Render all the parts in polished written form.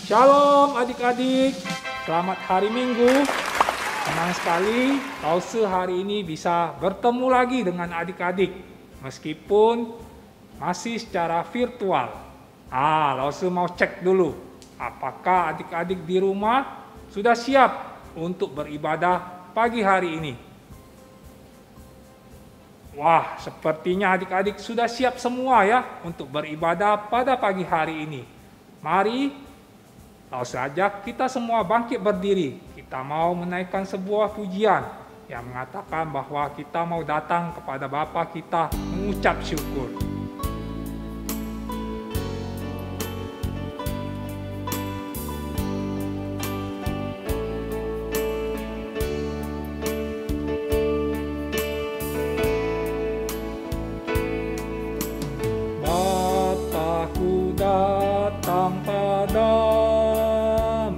Shalom adik-adik, selamat hari Minggu. Senang sekali Lause hari ini bisa bertemu lagi dengan adik-adik, meskipun masih secara virtual. Lause mau cek dulu, apakah adik-adik di rumah sudah siap untuk beribadah pagi hari ini? Wah, sepertinya adik-adik sudah siap semua ya untuk beribadah pada pagi hari ini. Mari, langsung saja kita semua bangkit berdiri. Kita mau menaikkan sebuah pujian yang mengatakan bahwa kita mau datang kepada Bapa kita mengucap syukur. Bapa-Ku datang padamu,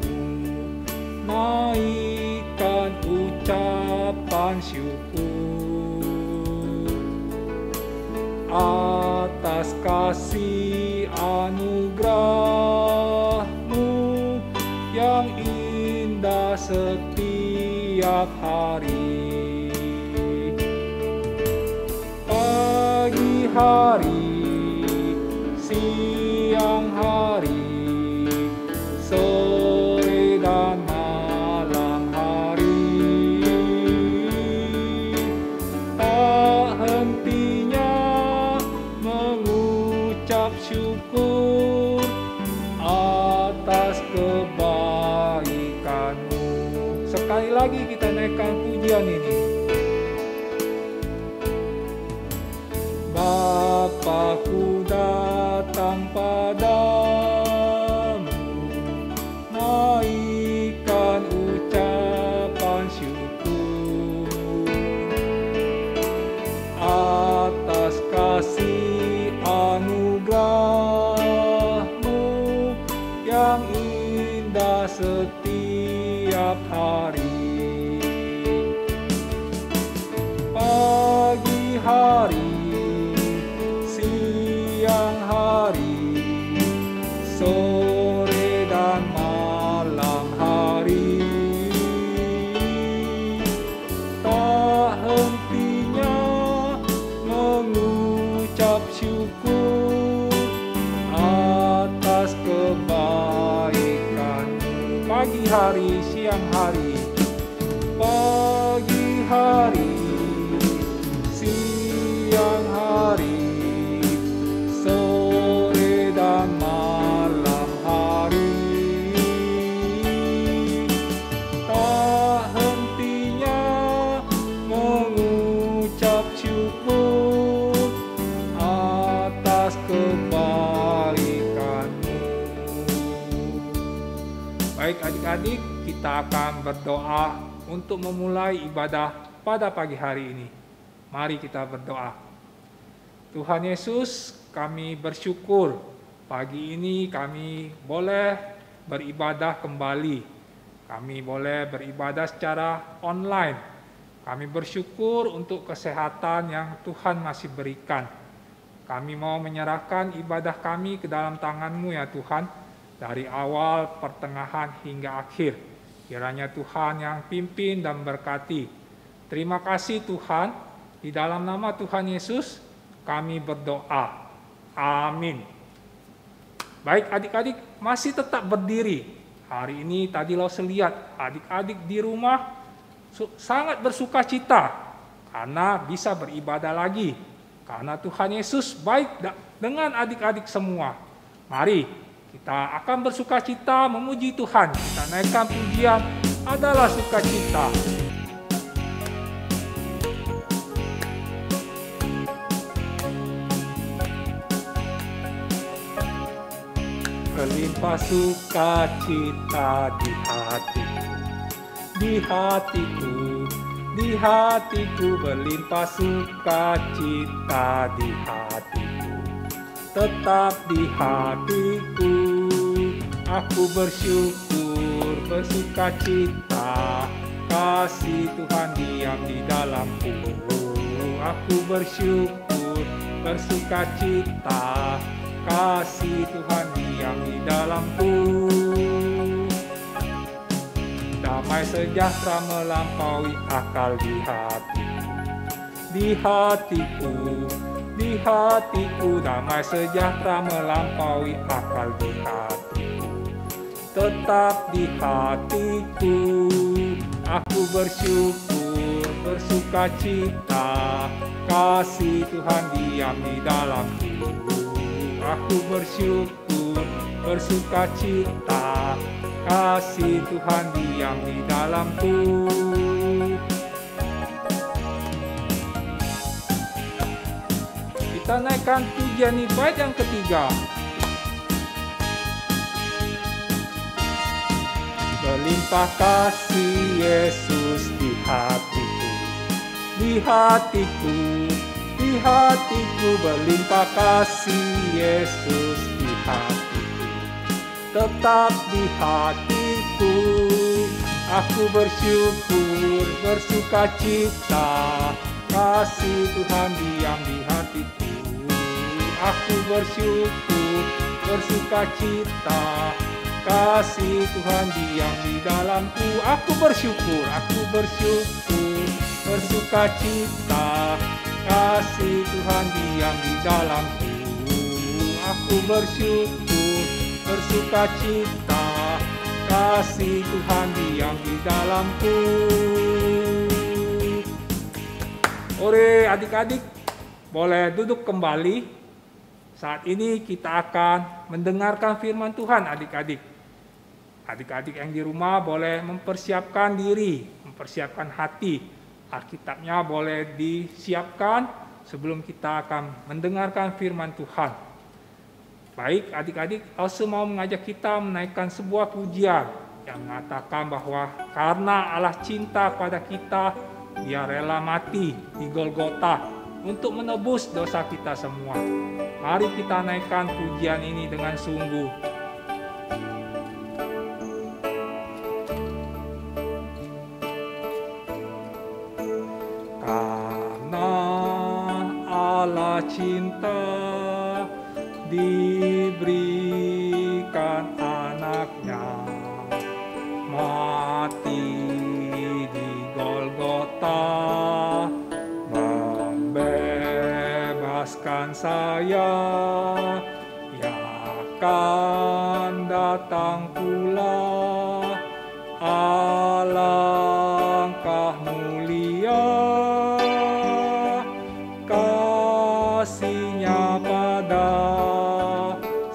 naikkan ucapan syukur atas kasih anugerah-Mu yang indah setiap hari. Pagi hari, siang hari, sore dan malam hari, tak hentinya mengucap syukur atas kebaikan-Mu. Sekali lagi kita naikkan pujian ini. Bapa-Ku datang padamu, naikkan ucapan syukur atas kasih anugerah-Mu yang indah setiap hari. Pagi hari, siang hari, sore dan malam hari, tak hentinya mengucap syukur atas kebaikan-Mu. Pagi hari, siang hari, pagi hari, siang hari, sore dan malam hari, tak hentinya mengucap syukur atas kebaikan-Mu. Baik adik-adik, kita akan berdoa untuk memulai ibadah pada pagi hari ini. Mari kita berdoa. Tuhan Yesus, kami bersyukur pagi ini kami boleh beribadah kembali. Kami boleh beribadah secara online. Kami bersyukur untuk kesehatan yang Tuhan masih berikan. Kami mau menyerahkan ibadah kami ke dalam tangan-Mu ya Tuhan, dari awal, pertengahan hingga akhir. Kiranya Tuhan yang pimpin dan berkati. Terima kasih Tuhan, di dalam nama Tuhan Yesus kami berdoa. Amin. Baik adik-adik, masih tetap berdiri. Hari ini tadi Lause lihat adik-adik di rumah sangat bersuka cita karena bisa beribadah lagi. Karena Tuhan Yesus baik dengan adik-adik semua. Mari kita akan bersuka cita memuji Tuhan. Kita naikkan pujian adalah sukacita. Berlimpah sukacita di hatiku, di hatiku berlimpah sukacita di hatiku, tetap di hatiku, aku bersyukur, bersukacita, kasih Tuhan diam di dalamku, aku bersyukur, bersukacita, kasih Tuhan diam di dalamku. damai sejahtera melampaui akal di hatiku. Di hatiku damai sejahtera melampaui akal di hatiku. Tetap di hatiku, aku bersyukur, bersuka cita, kasih Tuhan diam di dalamku. Aku bersyukur, bersuka cita, kasih Tuhan diam di dalamku. Kita naikkan pujian bait yang ketiga. Berlimpah kasih Yesus di hatiku, di hatiku berlimpah kasih Yesus di hatiku. Tetap di hatiku, aku bersyukur, bersuka cita, kasih Tuhan diam di hatiku. Aku bersyukur, bersuka cita, kasih Tuhan diam di dalamku. Aku bersyukur, bersuka cita, kasih Tuhan diam di dalamku. Aku bersyukur, bersuka cita, kasih Tuhan diam di dalamku. Ore adik-adik, boleh duduk kembali. Saat ini kita akan mendengarkan firman Tuhan adik-adik. Adik-adik yang di rumah boleh mempersiapkan diri, mempersiapkan hati. Alkitabnya boleh disiapkan sebelum kita akan mendengarkan firman Tuhan. Baik adik-adik, Else mau mengajak kita menaikkan sebuah pujian yang mengatakan bahwa karena Allah cinta pada kita, Dia rela mati di Golgota untuk menebus dosa kita semua. Mari kita naikkan pujian ini dengan sungguh. Karena Allah cinta, diberikan anaknya mati di Golgota, membebaskan saya, yang akan datang pula. Alangkah mulia kasih-Nya pada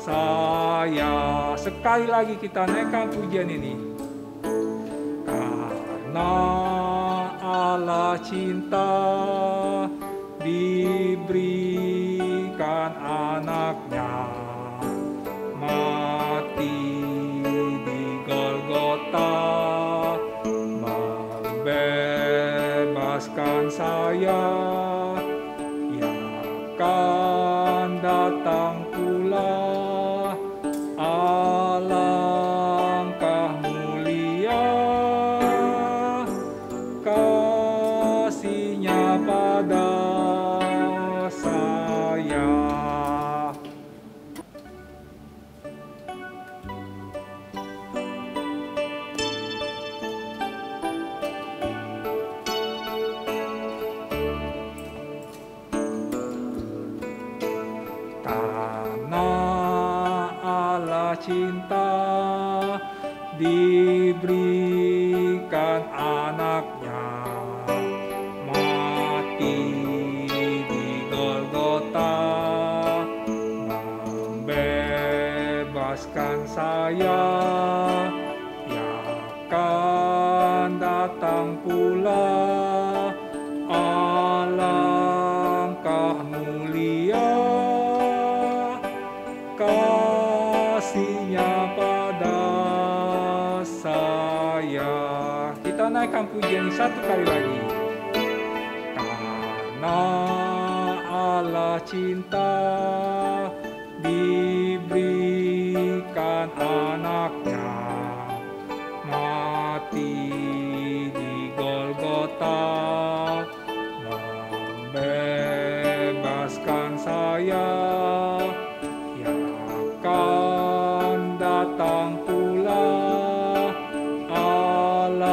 saya. Sekali lagi kita naikkan pujian ini. Karena Allah cinta, diberikan anaknya mati di Golgota, membebaskan saya, yang akan datang pula. Alangkah mulia kasih-Nya pada saya. Karena Allah cinta, diberikan anaknya mati di Golgota, membebaskan saya, yang akan datang pula. Alangkah mulia kasih-Nya pada saya. Kita naikkan pujian ini satu kali lagi. Karena Allah cinta, diberikan anaknya mati di Golgota, membebaskan saya, yang akan datang pula. Allah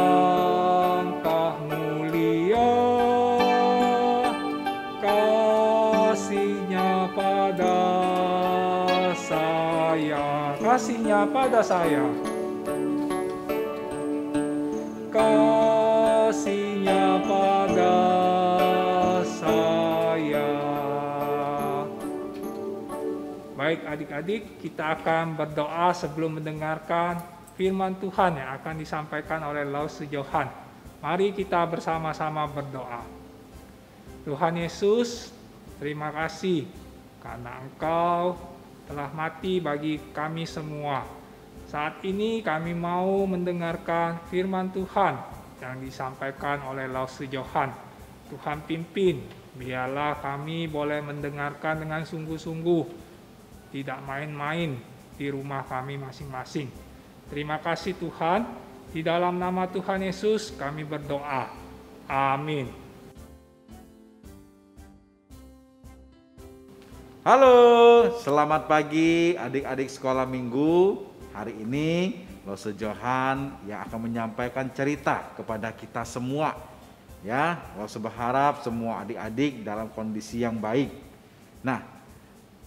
kasih-Nya pada saya. Kasih-Nya pada saya. Baik adik-adik, kita akan berdoa sebelum mendengarkan firman Tuhan yang akan disampaikan oleh Laus Johan. Mari kita bersama-sama berdoa. Tuhan Yesus, terima kasih karena Engkau telah mati bagi kami semua. Saat ini kami mau mendengarkan firman Tuhan yang disampaikan oleh Laus Johan. Tuhan pimpin, biarlah kami boleh mendengarkan dengan sungguh-sungguh, tidak main-main di rumah kami masing-masing. Terima kasih Tuhan, di dalam nama Tuhan Yesus kami berdoa. Amin. Halo, selamat pagi adik-adik sekolah minggu. Hari ini Laus Johan yang akan menyampaikan cerita kepada kita semua. Ya, Laus berharap semua adik-adik dalam kondisi yang baik. Nah,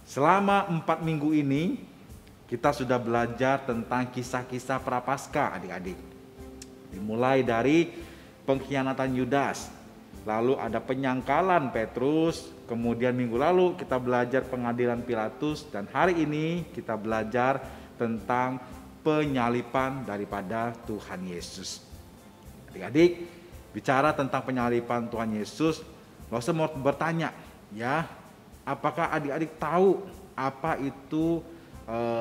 selama 4 minggu ini kita sudah belajar tentang kisah-kisah prapaskah adik-adik. Dimulai dari pengkhianatan Yudas, lalu ada penyangkalan Petrus, kemudian minggu lalu kita belajar pengadilan Pilatus, dan hari ini kita belajar tentang penyalipan daripada Tuhan Yesus. Adik-adik, bicara tentang penyalipan Tuhan Yesus, Laus mau bertanya, ya, apakah adik-adik tahu apa itu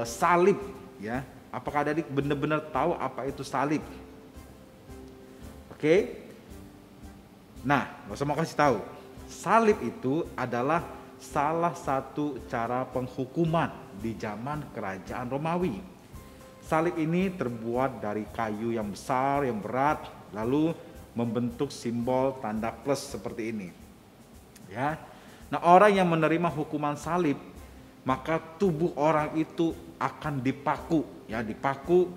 salib, ya? Apakah adik benar-benar tahu apa itu salib? Oke. Nah, saya mau kasih tahu, salib itu adalah salah satu cara penghukuman di zaman kerajaan Romawi. Salib ini terbuat dari kayu yang besar, yang berat, lalu membentuk simbol tanda plus seperti ini. Ya. Nah, orang yang menerima hukuman salib, maka tubuh orang itu akan dipaku, ya, dipaku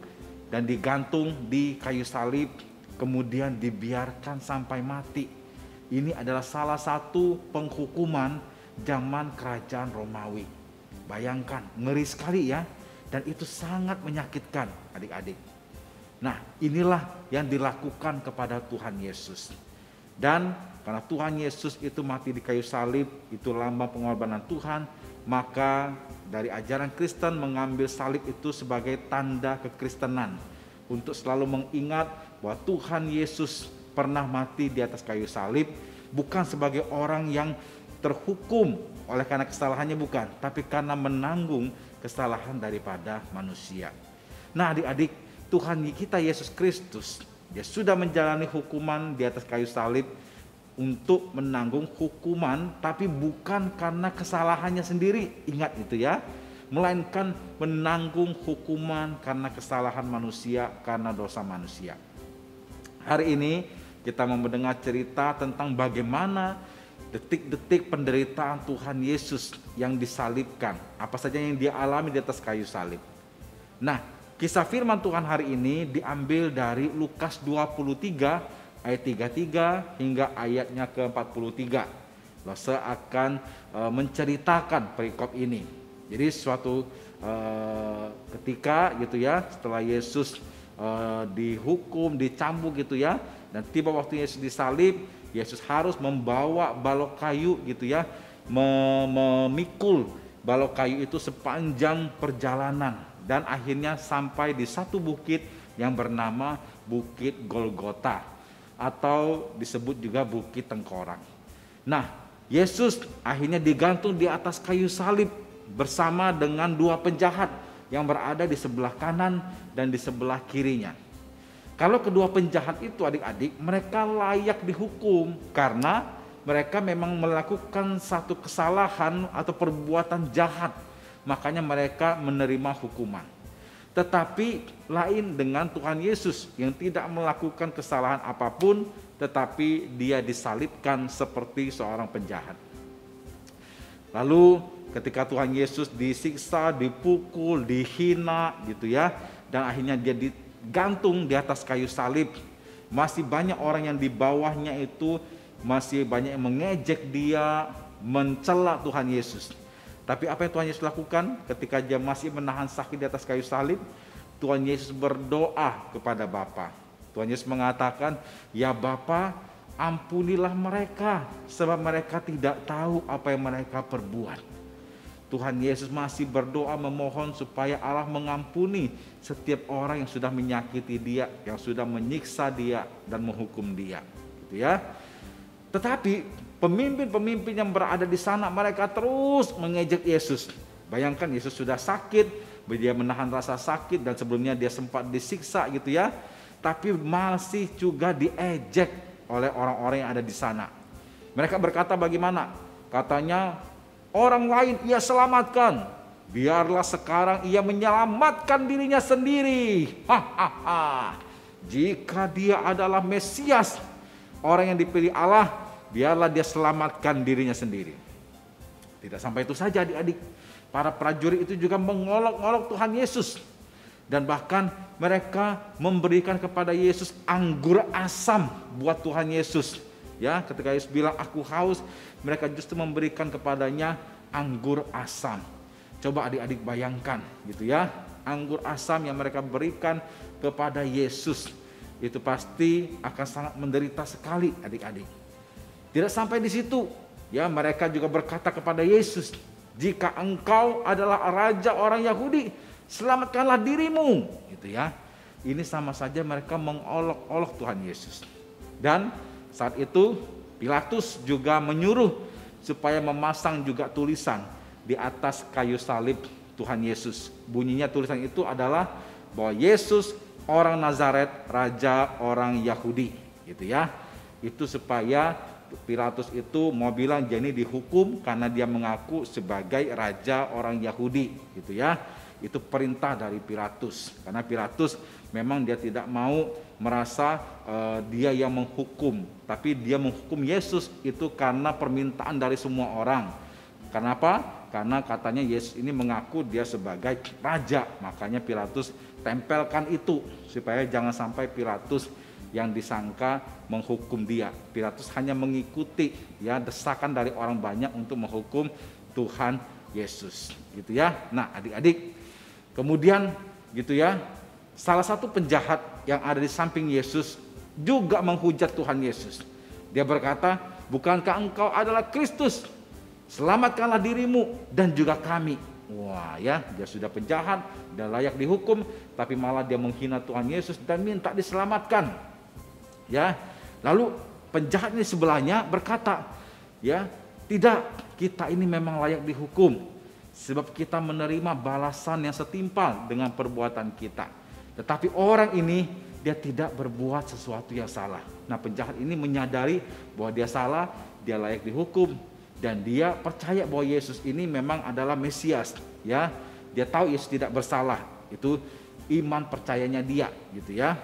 dan digantung di kayu salib, kemudian dibiarkan sampai mati. Ini adalah salah satu penghukuman zaman kerajaan Romawi. Bayangkan, ngeri sekali ya, dan itu sangat menyakitkan adik-adik. Nah, inilah yang dilakukan kepada Tuhan Yesus. Dan karena Tuhan Yesus itu mati di kayu salib, itu lambang pengorbanan Tuhan, maka dari ajaran Kristen mengambil salib itu sebagai tanda kekristenan untuk selalu mengingat bahwa Tuhan Yesus pernah mati di atas kayu salib, bukan sebagai orang yang terhukum oleh karena kesalahannya, bukan, tapi karena menanggung kesalahan daripada manusia. Nah adik-adik, Tuhan kita Yesus Kristus, Dia sudah menjalani hukuman di atas kayu salib untuk menanggung hukuman, tapi bukan karena kesalahannya sendiri, ingat itu ya, melainkan menanggung hukuman karena kesalahan manusia, karena dosa manusia. Hari ini kita mau mendengar cerita tentang bagaimana detik-detik penderitaan Tuhan Yesus yang disalibkan, apa saja yang dia alami di atas kayu salib. Nah, kisah firman Tuhan hari ini diambil dari Lukas 23 ayat 33 hingga ayatnya ke-43. Lalu akan menceritakan perikop ini. Jadi suatu ketika gitu ya, setelah Yesus dihukum, dicambuk gitu ya, dan tiba waktu Yesus disalib, Yesus harus membawa balok kayu gitu ya, memikul balok kayu itu sepanjang perjalanan, dan akhirnya sampai di satu bukit yang bernama Bukit Golgota, atau disebut juga Bukit Tengkorak. Nah, Yesus akhirnya digantung di atas kayu salib bersama dengan 2 penjahat yang berada di sebelah kanan dan di sebelah kirinya. Kalau kedua penjahat itu adik-adik, mereka layak dihukum karena mereka memang melakukan satu kesalahan atau perbuatan jahat, makanya mereka menerima hukuman. Tetapi lain dengan Tuhan Yesus yang tidak melakukan kesalahan apapun, tetapi dia disalibkan seperti seorang penjahat. Lalu ketika Tuhan Yesus disiksa, dipukul, dihina gitu ya, dan akhirnya dia digantung di atas kayu salib, masih banyak orang yang di bawahnya itu masih banyak yang mengejek dia, mencela Tuhan Yesus. Tapi apa yang Tuhan Yesus lakukan ketika dia masih menahan sakit di atas kayu salib? Tuhan Yesus berdoa kepada Bapa. Tuhan Yesus mengatakan, ya Bapa, ampunilah mereka, sebab mereka tidak tahu apa yang mereka perbuat. Tuhan Yesus masih berdoa memohon supaya Allah mengampuni setiap orang yang sudah menyakiti dia, yang sudah menyiksa dia dan menghukum dia. Gitu ya. Tetapi pemimpin-pemimpin yang berada di sana, mereka terus mengejek Yesus. Bayangkan Yesus sudah sakit, dia menahan rasa sakit dan sebelumnya dia sempat disiksa gitu ya. Tapi masih juga diejek oleh orang-orang yang ada di sana. Mereka berkata bagaimana? Katanya, orang lain ia selamatkan, biarlah sekarang ia menyelamatkan dirinya sendiri. Hahaha. Jika dia adalah Mesias, orang yang dipilih Allah, biarlah dia selamatkan dirinya sendiri. Tidak sampai itu saja adik-adik, para prajurit itu juga mengolok-olok Tuhan Yesus. Dan bahkan mereka memberikan kepada Yesus anggur asam buat Tuhan Yesus. Ya, ketika Yesus bilang aku haus, mereka justru memberikan kepadanya anggur asam. Coba adik-adik bayangkan gitu ya, anggur asam yang mereka berikan kepada Yesus itu pasti akan sangat menderita sekali adik-adik. Tidak sampai di situ, ya mereka juga berkata kepada Yesus, jika engkau adalah raja orang Yahudi, selamatkanlah dirimu, gitu ya. Ini sama saja mereka mengolok-olok Tuhan Yesus. Dan saat itu Pilatus juga menyuruh supaya memasang juga tulisan di atas kayu salib Tuhan Yesus. Bunyinya tulisan itu adalah bahwa Yesus orang Nazaret, raja orang Yahudi, gitu ya. Itu supaya Pilatus itu mau bilang dia ini dihukum karena dia mengaku sebagai raja orang Yahudi, gitu ya. Itu perintah dari Pilatus, karena Pilatus memang dia tidak mau merasa dia yang menghukum, tapi dia menghukum Yesus itu karena permintaan dari semua orang. Kenapa? Karena katanya Yesus ini mengaku dia sebagai raja, makanya Pilatus tempelkan itu supaya jangan sampai Pilatus yang disangka menghukum dia. Pilatus hanya mengikuti ya desakan dari orang banyak untuk menghukum Tuhan Yesus, gitu ya. Nah, adik-adik, kemudian gitu ya, salah satu penjahat yang ada di samping Yesus juga menghujat Tuhan Yesus. Dia berkata, bukankah engkau adalah Kristus? Selamatkanlah dirimu dan juga kami. Wah ya, dia sudah penjahat dan layak dihukum, tapi malah dia menghina Tuhan Yesus dan minta diselamatkan. Ya, lalu penjahat ini sebelahnya berkata, ya tidak, kita ini memang layak dihukum, sebab kita menerima balasan yang setimpal dengan perbuatan kita. Tetapi orang ini dia tidak berbuat sesuatu yang salah. Nah, penjahat ini menyadari bahwa dia salah, dia layak dihukum, dan dia percaya bahwa Yesus ini memang adalah Mesias. Ya, dia tahu Yesus tidak bersalah. Itu iman percayanya dia, gitu ya.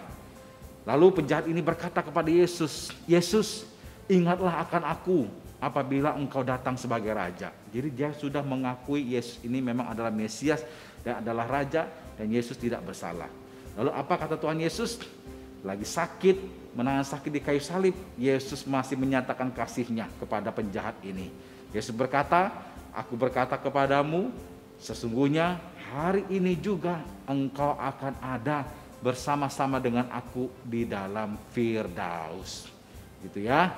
Lalu penjahat ini berkata kepada Yesus, Yesus, ingatlah akan aku apabila engkau datang sebagai raja. Jadi dia sudah mengakui Yesus ini memang adalah Mesias dan adalah raja, dan Yesus tidak bersalah. Lalu apa kata Tuhan Yesus? Lagi sakit, menahan sakit di kayu salib, Yesus masih menyatakan kasihnya kepada penjahat ini. Yesus berkata, aku berkata kepadamu, sesungguhnya hari ini juga engkau akan ada bersama-sama dengan aku di dalam Firdaus. Gitu ya.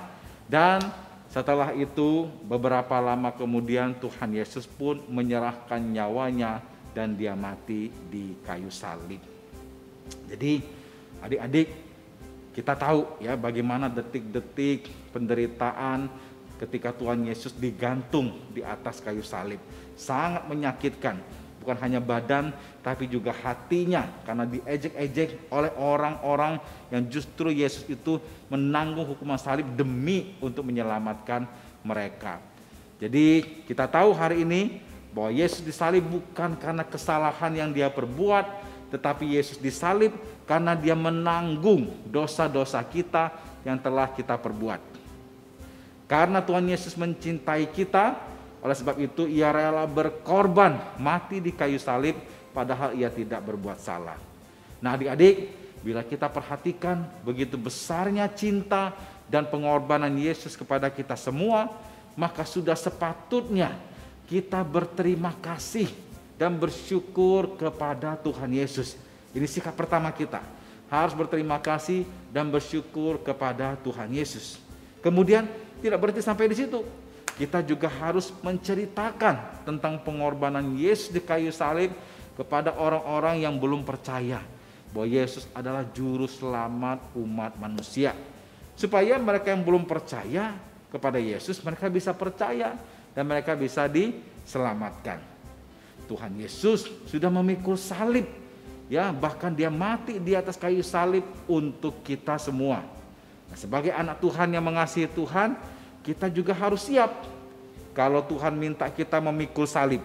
Dan setelah itu beberapa lama kemudian Tuhan Yesus pun menyerahkan nyawanya dan dia mati di kayu salib. Jadi adik-adik, kita tahu ya bagaimana detik-detik penderitaan ketika Tuhan Yesus digantung di atas kayu salib. Sangat menyakitkan, bukan hanya badan tapi juga hatinya, karena diejek-ejek oleh orang-orang yang justru Yesus itu menanggung hukuman salib demi untuk menyelamatkan mereka. Jadi kita tahu hari ini bahwa Yesus disalib bukan karena kesalahan yang dia perbuat, tetapi Yesus disalib karena dia menanggung dosa-dosa kita yang telah kita perbuat. Karena Tuhan Yesus mencintai kita, oleh sebab itu ia rela berkorban mati di kayu salib padahal ia tidak berbuat salah. Nah adik-adik, bila kita perhatikan begitu besarnya cinta dan pengorbanan Yesus kepada kita semua, maka sudah sepatutnya kita berterima kasih dan bersyukur kepada Tuhan Yesus. Ini sikap pertama kita, harus berterima kasih dan bersyukur kepada Tuhan Yesus. Kemudian tidak berhenti sampai di situ. Kita juga harus menceritakan tentang pengorbanan Yesus di kayu salib kepada orang-orang yang belum percaya bahwa Yesus adalah juru selamat umat manusia. Supaya mereka yang belum percaya kepada Yesus, mereka bisa percaya dan mereka bisa diselamatkan. Tuhan Yesus sudah memikul salib, ya, bahkan dia mati di atas kayu salib untuk kita semua. Nah, sebagai anak Tuhan yang mengasihi Tuhan, kita juga harus siap kalau Tuhan minta kita memikul salib,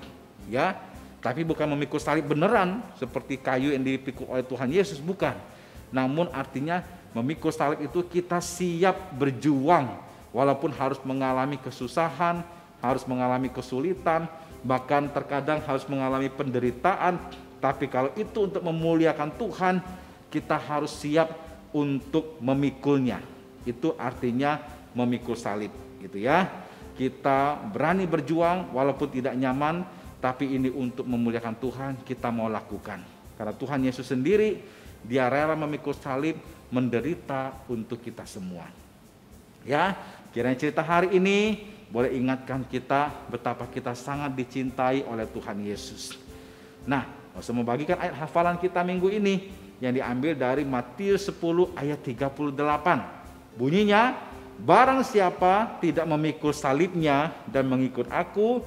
ya. Tapi bukan memikul salib beneran seperti kayu yang dipikul oleh Tuhan Yesus, bukan. Namun artinya memikul salib itu kita siap berjuang walaupun harus mengalami kesusahan, harus mengalami kesulitan, bahkan terkadang harus mengalami penderitaan. Tapi kalau itu untuk memuliakan Tuhan, kita harus siap untuk memikulnya. Itu artinya memikul salib, gitu ya. Kita berani berjuang walaupun tidak nyaman, tapi ini untuk memuliakan Tuhan kita mau lakukan. Karena Tuhan Yesus sendiri, dia rela memikul salib, menderita untuk kita semua. Ya, kiranya cerita hari ini boleh ingatkan kita betapa kita sangat dicintai oleh Tuhan Yesus. Nah, saya mau bagikan ayat hafalan kita minggu ini yang diambil dari Matius 10 ayat 38. Bunyinya, barang siapa tidak memikul salibnya dan mengikut aku,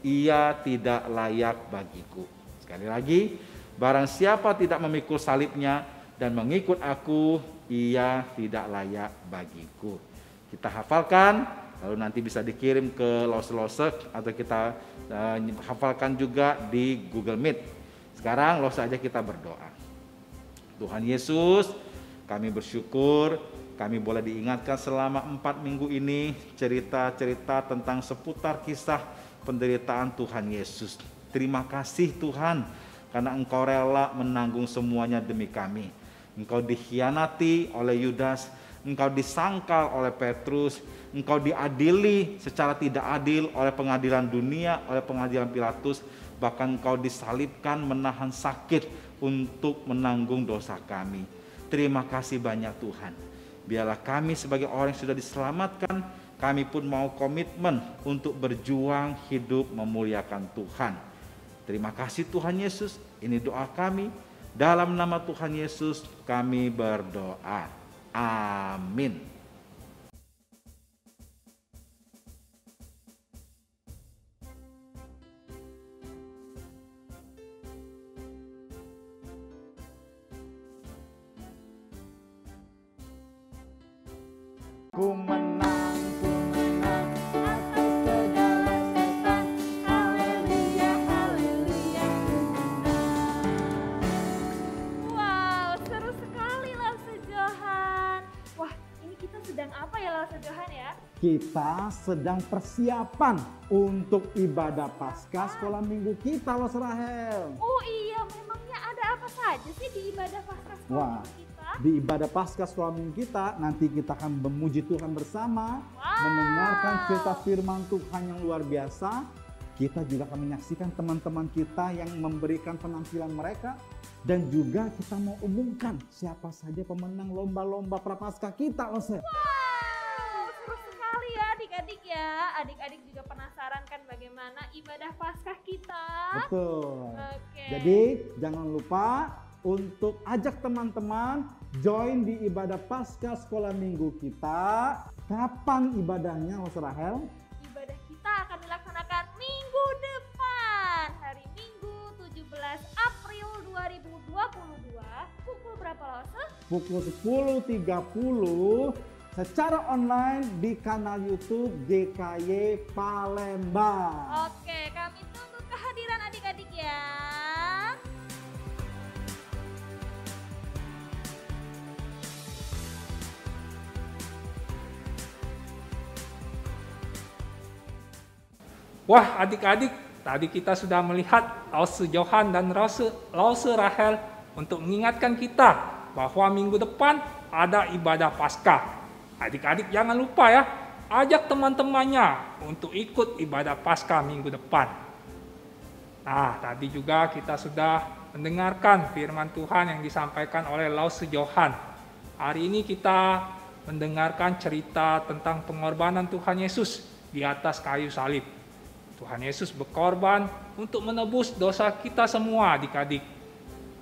ia tidak layak bagiku. Sekali lagi, barang siapa tidak memikul salibnya dan mengikut aku, ia tidak layak bagiku. Kita hafalkan, lalu nanti bisa dikirim ke lose-lose atau kita hafalkan juga di Google Meet. Sekarang lose aja kita berdoa. Tuhan Yesus, kami bersyukur kami boleh diingatkan selama 4 minggu ini cerita-cerita tentang seputar kisah penderitaan Tuhan Yesus. Terima kasih Tuhan, karena Engkau rela menanggung semuanya demi kami. Engkau dikhianati oleh Yudas, Engkau disangkal oleh Petrus, Engkau diadili secara tidak adil oleh pengadilan dunia, oleh pengadilan Pilatus, bahkan Engkau disalibkan menahan sakit untuk menanggung dosa kami. Terima kasih banyak Tuhan. Biarlah kami sebagai orang yang sudah diselamatkan, kami pun mau komitmen untuk berjuang hidup memuliakan Tuhan. Terima kasih Tuhan Yesus, ini doa kami. Dalam nama Tuhan Yesus kami berdoa. Amin. Ku menang atas segala setan. Haleluya, haleluya, ku menang. Wow, seru sekali Lause Johan. Wah, ini kita sedang apa ya Lause Johan ya? Kita sedang persiapan untuk ibadah Paskah sekolah minggu kita, Los Rahel. Oh iya, memangnya ada apa saja sih di ibadah Paskah sekolah Wah, minggu kita? di ibadah Paskah sekolah minggu kita, nanti kita akan memuji Tuhan bersama, Wow. mendengarkan cerita firman Tuhan yang luar biasa. Kita juga akan menyaksikan teman-teman kita yang memberikan penampilan mereka. Dan juga kita mau umumkan siapa saja pemenang lomba-lomba prapaskah kita, Lose. Wow, seru sekali ya adik-adik ya. Adik-adik juga penasaran kan bagaimana ibadah Paskah kita? Betul. Oke. Jadi jangan lupa untuk ajak teman-teman join di ibadah Paskah sekolah minggu kita. Kapan ibadahnya, Lose Rahel? Ibadah kita akan dilaksanakan minggu depan, hari Minggu 17 April 2022. Pukul berapa Lose? Pukul 10.30 secara online di kanal YouTube GKY Palembang. Oke, kami tunggu kehadiran adik-adik ya. Wah adik-adik, tadi kita sudah melihat Lause Johan dan Lause Rahel untuk mengingatkan kita bahwa minggu depan ada ibadah Paskah. Adik-adik jangan lupa ya, ajak teman-temannya untuk ikut ibadah Paskah minggu depan. Nah, tadi juga kita sudah mendengarkan firman Tuhan yang disampaikan oleh Lause Johan. Hari ini kita mendengarkan cerita tentang pengorbanan Tuhan Yesus di atas kayu salib. Tuhan Yesus berkorban untuk menebus dosa kita semua adik-adik.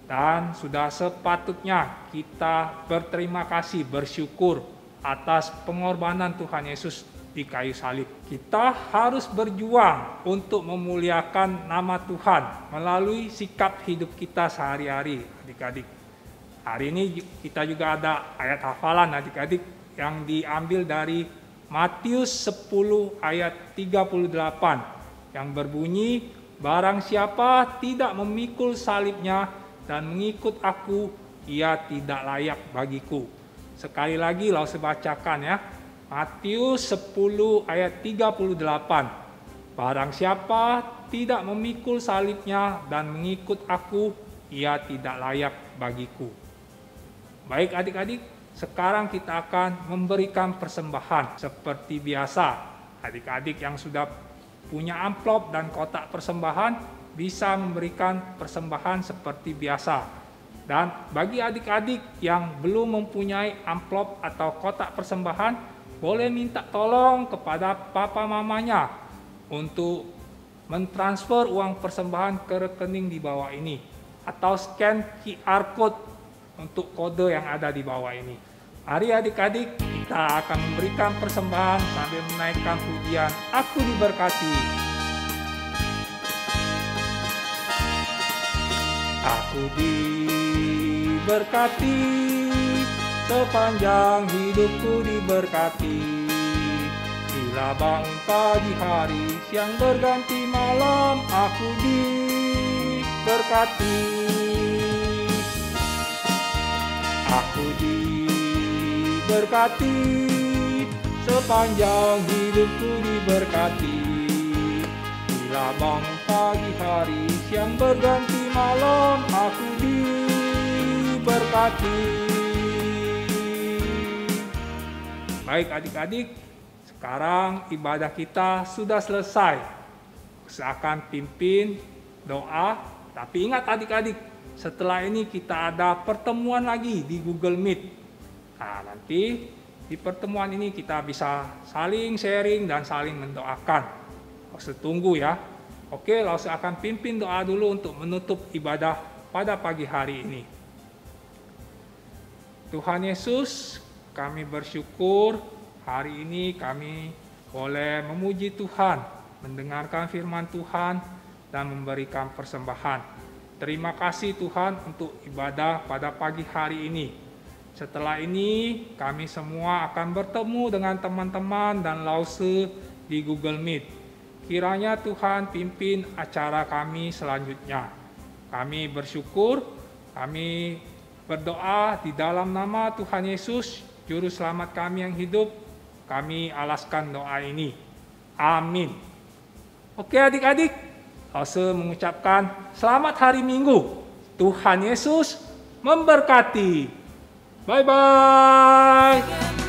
Dan sudah sepatutnya kita berterima kasih, bersyukur atas pengorbanan Tuhan Yesus di kayu salib. Kita harus berjuang untuk memuliakan nama Tuhan melalui sikap hidup kita sehari-hari adik-adik. Hari ini kita juga ada ayat hafalan adik-adik yang diambil dari Matius 10 ayat 38 yang berbunyi, barang siapa tidak memikul salibnya dan mengikut aku, ia tidak layak bagiku. Sekali lagi Lause bacakan ya, Matius 10 ayat 38. Barang siapa tidak memikul salibnya dan mengikut aku, ia tidak layak bagiku. Baik adik-adik, sekarang kita akan memberikan persembahan seperti biasa. Adik-adik yang sudah punya amplop dan kotak persembahan bisa memberikan persembahan seperti biasa. Dan bagi adik-adik yang belum mempunyai amplop atau kotak persembahan, boleh minta tolong kepada papa mamanya untuk mentransfer uang persembahan ke rekening di bawah ini atau scan QR code untuk kode yang ada di bawah ini. Mari adik-adik, kita akan memberikan persembahan sambil menaikkan pujian Aku Diberkati. Aku diberkati, sepanjang hidupku diberkati. Bila bangun pagi hari, siang berganti malam, aku diberkati. Aku diberkati, sepanjang hidupku diberkati. Bila bangun pagi hari, siang berganti malam, aku diberkati. Baik adik-adik, sekarang ibadah kita sudah selesai. Saya akan pimpin doa, tapi ingat adik-adik, setelah ini kita ada pertemuan lagi di Google Meet. Nah, nanti di pertemuan ini kita bisa saling sharing dan saling mendoakan. Lause tunggu ya. Oke, Lause akan pimpin doa dulu untuk menutup ibadah pada pagi hari ini. Tuhan Yesus, kami bersyukur hari ini kami boleh memuji Tuhan, mendengarkan firman Tuhan, dan memberikan persembahan. Terima kasih Tuhan untuk ibadah pada pagi hari ini. Setelah ini kami semua akan bertemu dengan teman-teman dan Lause di Google Meet. Kiranya Tuhan pimpin acara kami selanjutnya. Kami bersyukur, kami berdoa di dalam nama Tuhan Yesus, Juru Selamat kami yang hidup. Kami alaskan doa ini. Amin. Oke adik-adik, Lause mengucapkan selamat hari Minggu. Tuhan Yesus memberkati. Bye-bye.